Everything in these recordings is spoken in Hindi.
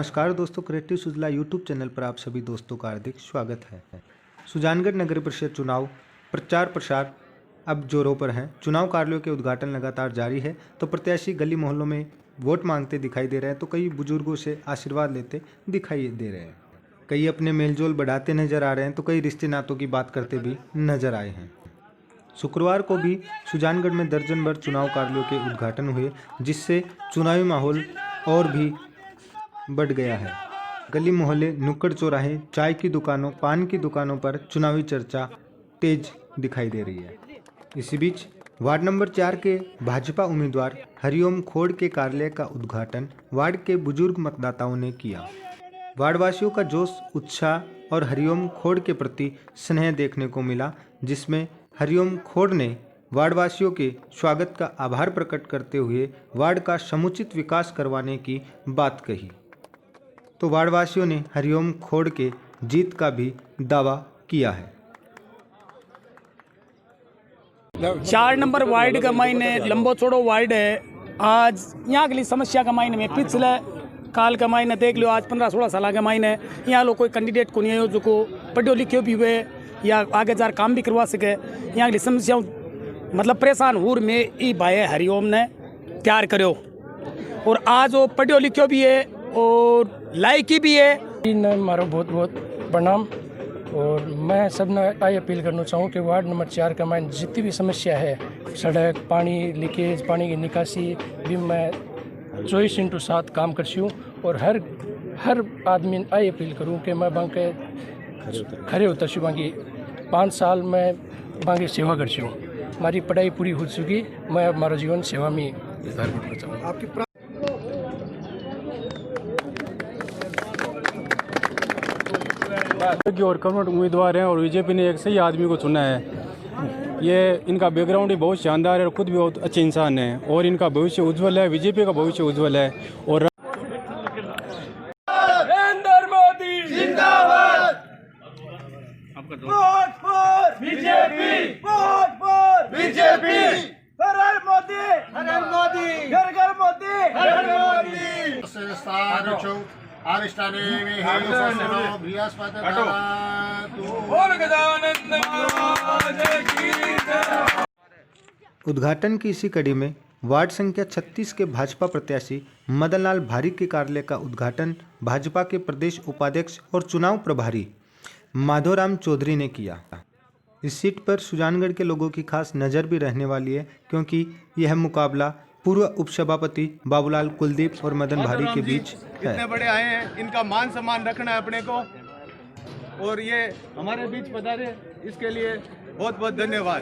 नमस्कार दोस्तों, क्रिएटिव सुजला यूट्यूब चैनल पर आप सभी दोस्तों का हार्दिक स्वागत है। सुजानगढ़ नगर परिषद चुनाव प्रचार प्रसार अब जोरों पर है। चुनाव कार्यालयों के उद्घाटन लगातार जारी है, तो प्रत्याशी गली मोहल्लों में वोट मांगते दिखाई दे रहे हैं, तो कई बुजुर्गों से आशीर्वाद लेते दिखाई दे रहे हैं। कई अपने मेलजोल बढ़ाते नजर आ रहे हैं, तो कई रिश्ते नातों की बात करते भी नजर आए हैं। शुक्रवार को भी सुजानगढ़ में दर्जन भर चुनाव कार्यालयों के उद्घाटन हुए, जिससे चुनावी माहौल और भी बढ़ गया है। गली मोहल्ले, नुक्कड़ चौराहे, चाय की दुकानों, पान की दुकानों पर चुनावी चर्चा तेज दिखाई दे रही है। इसी बीच वार्ड नंबर 4 के भाजपा उम्मीदवार हरिओम खोड़ के कार्यालय का उद्घाटन वार्ड के बुजुर्ग मतदाताओं ने किया। वार्डवासियों का जोश, उत्साह और हरिओम खोड़ के प्रति स्नेह देखने को मिला, जिसमें हरिओम खोड़ ने वार्डवासियों के स्वागत का आभार प्रकट करते हुए वार्ड का समुचित विकास करवाने की बात कही। तो वार्डवासियों ने हरिओम खोड़ के जीत का भी दावा किया है। 4 नंबर वार्ड का मायने लंबो चौड़ो वार्ड है। आज यहाँ के लिए समस्या का मायने में पिछले काल का मायने देख लो, आज 15-16 साल का मायने यहाँ लोग कोई कैंडिडेट को नहीं है जो को पढ़ो लिखे भी हुए या आगे जार काम भी करवा सके। यहाँ की समस्याओं मतलब परेशान हूर में ई भाई हरिओम ने तैयार करो, और आज वो पढ़ो लिखो भी है और लायकी भी है। मारो बहुत बहुत प्रणाम। और मैं सब ने आई अपील करना चाहूँ कि वार्ड नंबर 4 का मैं जितनी भी समस्या है, सड़क, पानी लीकेज, पानी की निकासी भी मैं 24/7 काम करती हूँ। और हर आदमी आई अपील करूँ कि मैं बांके खड़े उतर बांकी 5 साल में बांकी सेवा करती हूँ। हमारी पढ़ाई पूरी हो चुकी, मैं हमारा जीवन सेवा में इज़हार करना चाहूँ। और कन्वर्ट उम्मीदवार हैं और बीजेपी ने एक सही आदमी को चुना है। ये इनका बैकग्राउंड ही बहुत शानदार है और खुद भी बहुत अच्छे इंसान हैं और इनका भविष्य उज्जवल है, बीजेपी का भविष्य उज्जवल है। और नरेंद्र मोदी जिंदाबाद, vote for BJP, vote for BJP, हर हर मोदी, घर घर मोदी, हर मोदी। उद्घाटन की इसी कड़ी में वार्ड संख्या 36 के भाजपा प्रत्याशी मदन लाल भारी के कार्यालय का उद्घाटन भाजपा के प्रदेश उपाध्यक्ष और चुनाव प्रभारी माधोराम चौधरी ने किया। इस सीट पर सुजानगढ़ के लोगों की खास नज़र भी रहने वाली है, क्योंकि यह मुकाबला पूर्व उपसभापति बाबूलाल कुलदीप और मदन भारी के बीच है। इतने बड़े आए हैं, इनका मान सम्मान रखना है अपने को, और ये हमारे बीच पधारे, इसके लिए बहुत बहुत धन्यवाद।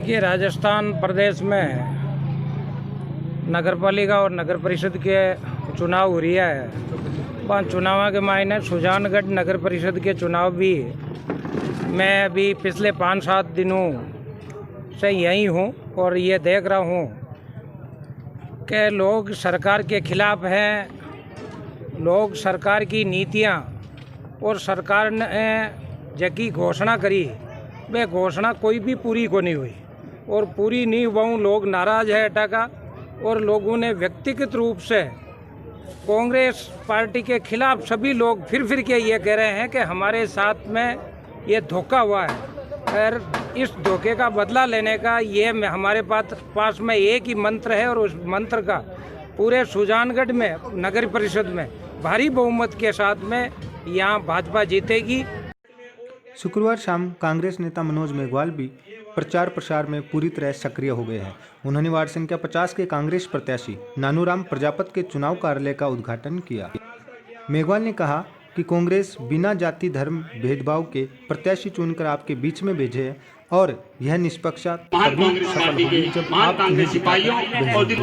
ये राजस्थान प्रदेश में नगरपालिका और नगर परिषद के चुनाव हो रही है। 5 चुनाव के मायने सुजानगढ़ नगर परिषद के चुनाव भी मैं अभी पिछले 5-7 दिनों से यही हूँ और ये देख रहा हूँ कि लोग सरकार के खिलाफ हैं। लोग सरकार की नीतियाँ और सरकार ने जबकि घोषणा करी, वह घोषणा कोई भी पूरी को नहीं हुई और पूरी नहीं हुआ, लोग नाराज़ है अटका। और लोगों ने व्यक्तिगत रूप से कांग्रेस पार्टी के खिलाफ सभी लोग फिर के ये कह रहे हैं कि हमारे साथ में ये धोखा हुआ है, और इस धोखे का बदला लेने का ये हमारे पास में एक ही मंत्र है, और उस मंत्र का पूरे सुजानगढ़ में नगर परिषद में भारी बहुमत के साथ में यहाँ भाजपा जीतेगी। शुक्रवार शाम कांग्रेस नेता मनोज मेघवाल भी प्रचार प्रसार में पूरी तरह सक्रिय हो गए हैं। उन्होंने वार्ड संख्या 50 के कांग्रेस प्रत्याशी नानूराम प्रजापत के चुनाव कार्यालय का उद्घाटन किया। मेघवाल ने कहा कि कांग्रेस बिना जाति धर्म भेदभाव के प्रत्याशी चुनकर आपके बीच में भेजे है, और यह निष्पक्षता तभी सफल होगी जब आप कांग्रेस के बोर्ड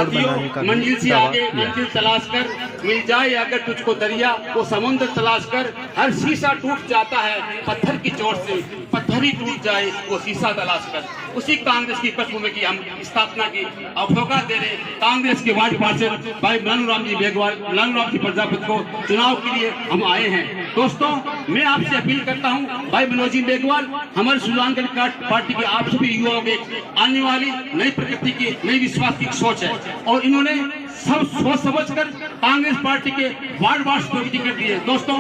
बनाने का मंजिल से आगे मंजिल तलाश कर मिल जाए, अगर तुझको दरिया वो समुद्र तलाश कर। हर शीशा टूट जाता है पत्थर की चोट से, पत्थर ही टूट जाए वो शीशा तलाश कर। उसी कांग्रेस की पृष्ठभूमि की हम स्थापना की अवसर दे रहे कांग्रेस के वार्ड पार्षद भाई नानूराम जी मेघवाल, नानूराम जी प्रजापति को चुनाव के लिए हम आए हैं। दोस्तों, मैं आपसे अपील करता हूं, भाई मनोज जी मेघवाल हमारे सुजानगढ़ पार्टी के आप सभी युवाओं के आने वाली नई प्रकृति की, नई विश्वास की सोच है, और इन्होंने सब सोच समझकर कांग्रेस पार्टी के वार्ड वार्ड को टिकट दिए। दोस्तों,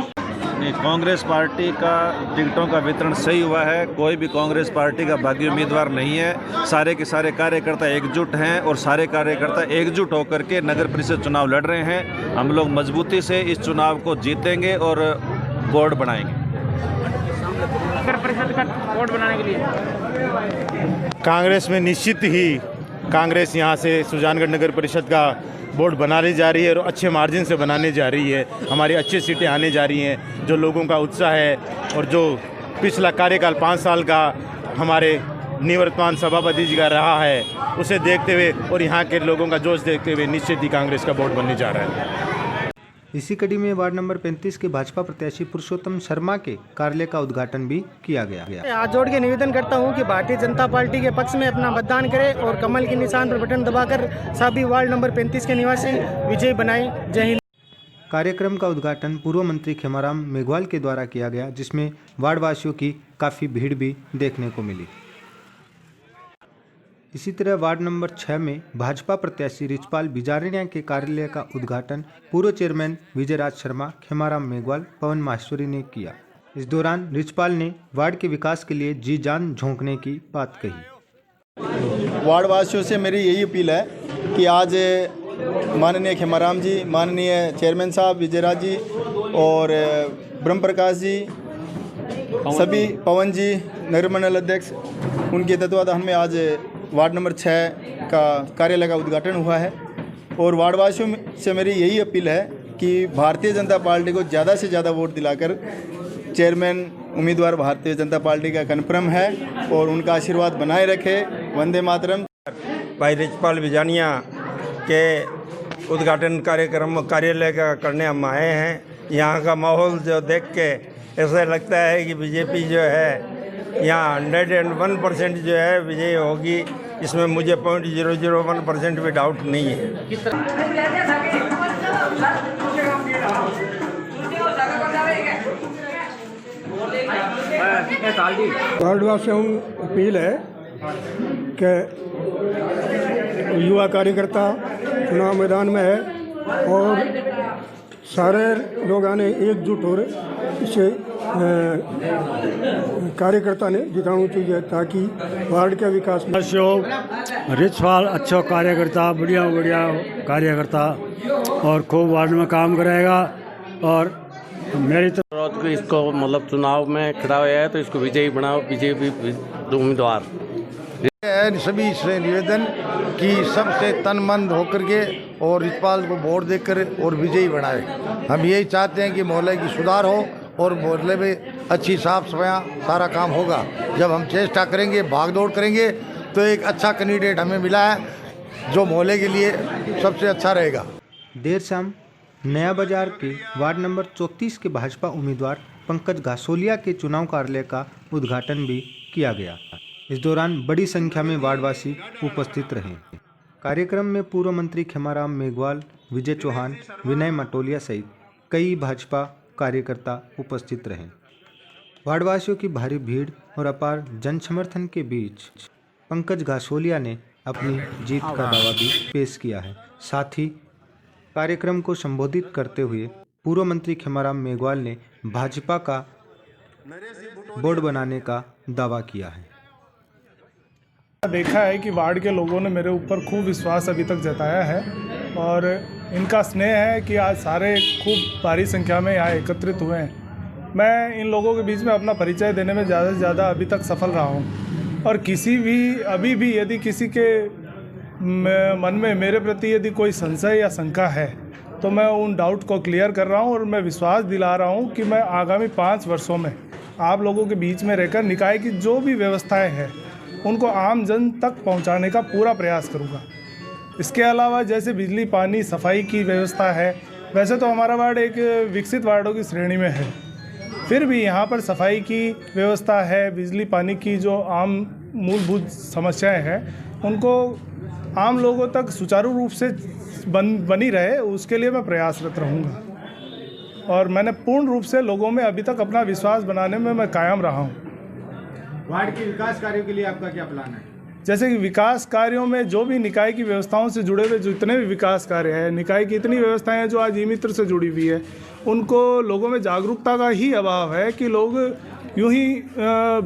नहीं, कांग्रेस पार्टी का टिकटों का वितरण सही हुआ है। कोई भी कांग्रेस पार्टी का बागी उम्मीदवार नहीं है। सारे के सारे कार्यकर्ता एकजुट हैं और सारे कार्यकर्ता एकजुट होकर के नगर परिषद चुनाव लड़ रहे हैं। हम लोग मजबूती से इस चुनाव को जीतेंगे और बोर्ड बनाएंगे। नगर परिषद का बोर्ड बनाने के लिए कांग्रेस में निश्चित ही कांग्रेस यहाँ से सुजानगढ़ नगर परिषद का बोर्ड बनाने जा रही है और अच्छे मार्जिन से बनाने जा रही है। हमारी अच्छी सीटें आने जा रही हैं। जो लोगों का उत्साह है और जो पिछला कार्यकाल 5 साल का हमारे निवर्तमान सभापति जी का रहा है, उसे देखते हुए और यहाँ के लोगों का जोश देखते हुए निश्चित ही कांग्रेस का बोर्ड बनने जा रहा है। इसी कड़ी में वार्ड नंबर 35 के भाजपा प्रत्याशी पुरुषोत्तम शर्मा के कार्यालय का उद्घाटन भी किया गया। हाथ जोड़ के निवेदन करता हूं कि भारतीय जनता पार्टी के पक्ष में अपना मतदान करें और कमल के निशान पर बटन दबाकर सभी वार्ड नंबर 35 के निवासी विजयी बनाएं। जय हिंद। कार्यक्रम का उद्घाटन पूर्व मंत्री खेमाराम मेघवाल के द्वारा किया गया, जिसमें वार्डवासियों की काफ़ी भीड़ भी देखने को मिली। इसी तरह वार्ड नंबर 6 में भाजपा प्रत्याशी रिचपाल बिजारिया के कार्यालय का उद्घाटन पूर्व चेयरमैन विजयराज शर्मा, खेमाराम मेघवाल, पवन माहेश्वरी ने किया। इस दौरान रिचपाल ने वार्ड के विकास के लिए जी जान झोंकने की बात कही। वार्ड वासियों से मेरी यही अपील है कि आज माननीय खेमाराम जी, माननीय चेयरमैन साहब विजयराज जी और ब्रह्म प्रकाश जी, सभी पवन जी, नगर मंडल अध्यक्ष, उनके तत्वाधान में आज वार्ड नंबर 6 का कार्यालय का उद्घाटन हुआ है। और वार्डवासियों से मेरी यही अपील है कि भारतीय जनता पार्टी को ज़्यादा से ज़्यादा वोट दिलाकर चेयरमैन उम्मीदवार भारतीय जनता पार्टी का कन्फर्म है और उनका आशीर्वाद बनाए रखे। वंदे मातरम। भाई रिचपाल बिजानिया के उद्घाटन कार्यालय का करने हम आए हैं। यहाँ का माहौल जो देख के ऐसा लगता है कि बीजेपी जो है यहाँ 101% जो है विजय होगी। इसमें मुझे 0.001% भी डाउट नहीं है। वार्डवासियों अपील है कि युवा कार्यकर्ता चुनाव मैदान में है और सारे लोग आने एकजुट हो रहे, इसे कार्यकर्ता ने जिताना चाहिए ताकि वार्ड का विकास। रिचपाल अच्छा कार्यकर्ता, बढ़िया बढ़िया कार्यकर्ता और खूब वार्ड में काम करेगा और मेरी तरफ इसको मतलब चुनाव में खड़ा हुआ है तो इसको विजयी बनाओ, बीजेपी उम्मीदवार। सभी से निवेदन कि सबसे तन मन होकर के और रिचपाल को वोट देकर और विजयी बनाए। हम यही चाहते हैं कि मोहल्ले की सुधार हो और मोहल्ले में अच्छी साफ सफाइयाँ सारा काम होगा। जब हम चेष्टा करेंगे, भाग दौड़ करेंगे तो एक अच्छा कैंडिडेट हमें मिला है जो मोहल्ले के लिए सबसे अच्छा रहेगा। देर शाम नया बाजार के वार्ड नंबर 34 के भाजपा उम्मीदवार पंकज घासोलिया के चुनाव कार्यालय का उद्घाटन भी किया गया। इस दौरान बड़ी संख्या में वार्डवासी उपस्थित रहे। कार्यक्रम में पूर्व मंत्री खेमाराम मेघवाल, विजय चौहान, विनय मटोलिया सहित कई भाजपा कार्यकर्ता उपस्थित रहे। वार्डवासियों की भारी भीड़ और अपार जन समर्थन के बीच पंकज घासोलिया ने अपनी जीत का दावा भी पेश किया है। साथ ही कार्यक्रम को संबोधित करते हुए पूर्व मंत्री खेमाराम मेघवाल ने भाजपा का बोर्ड बनाने का दावा किया है। देखा है कि वार्ड के लोगों ने मेरे ऊपर खूब विश्वास अभी तक जताया है और इनका स्नेह है कि आज सारे खूब भारी संख्या में यहाँ एकत्रित हुए हैं। मैं इन लोगों के बीच में अपना परिचय देने में ज़्यादा से ज़्यादा अभी तक सफल रहा हूँ और किसी भी अभी भी यदि किसी के मन में मेरे प्रति यदि कोई संशय या शंका है तो मैं उन डाउट को क्लियर कर रहा हूँ और मैं विश्वास दिला रहा हूँ कि मैं आगामी 5 वर्षों में आप लोगों के बीच में रहकर निकाय की जो भी व्यवस्थाएं हैं उनको आम जन तक पहुंचाने का पूरा प्रयास करूंगा। इसके अलावा जैसे बिजली, पानी, सफाई की व्यवस्था है, वैसे तो हमारा वार्ड एक विकसित वार्डों की श्रेणी में है, फिर भी यहाँ पर सफाई की व्यवस्था है, बिजली पानी की जो आम मूलभूत समस्याएं हैं उनको आम लोगों तक सुचारू रूप से बनी रहे, उसके लिए मैं प्रयासरत रहूँगा और मैंने पूर्ण रूप से लोगों में अभी तक अपना विश्वास बनाने में मैं कायम रहा हूँ। वार्ड के विकास कार्यों के लिए आपका क्या प्लान है? जैसे कि विकास कार्यों में जो भी निकाय की व्यवस्थाओं से जुड़े हुए जितने भी विकास कार्य हैं, निकाय की इतनी व्यवस्थाएं हैं जो आज ई मित्र से जुड़ी हुई है, उनको लोगों में जागरूकता का ही अभाव है कि लोग यूं ही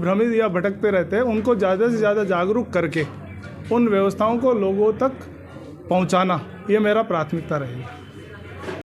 भ्रमित या भटकते रहते हैं। उनको ज़्यादा से ज़्यादा जागरूक करके उन व्यवस्थाओं को लोगों तक पहुंचाना, ये मेरा प्राथमिकता रहेगी।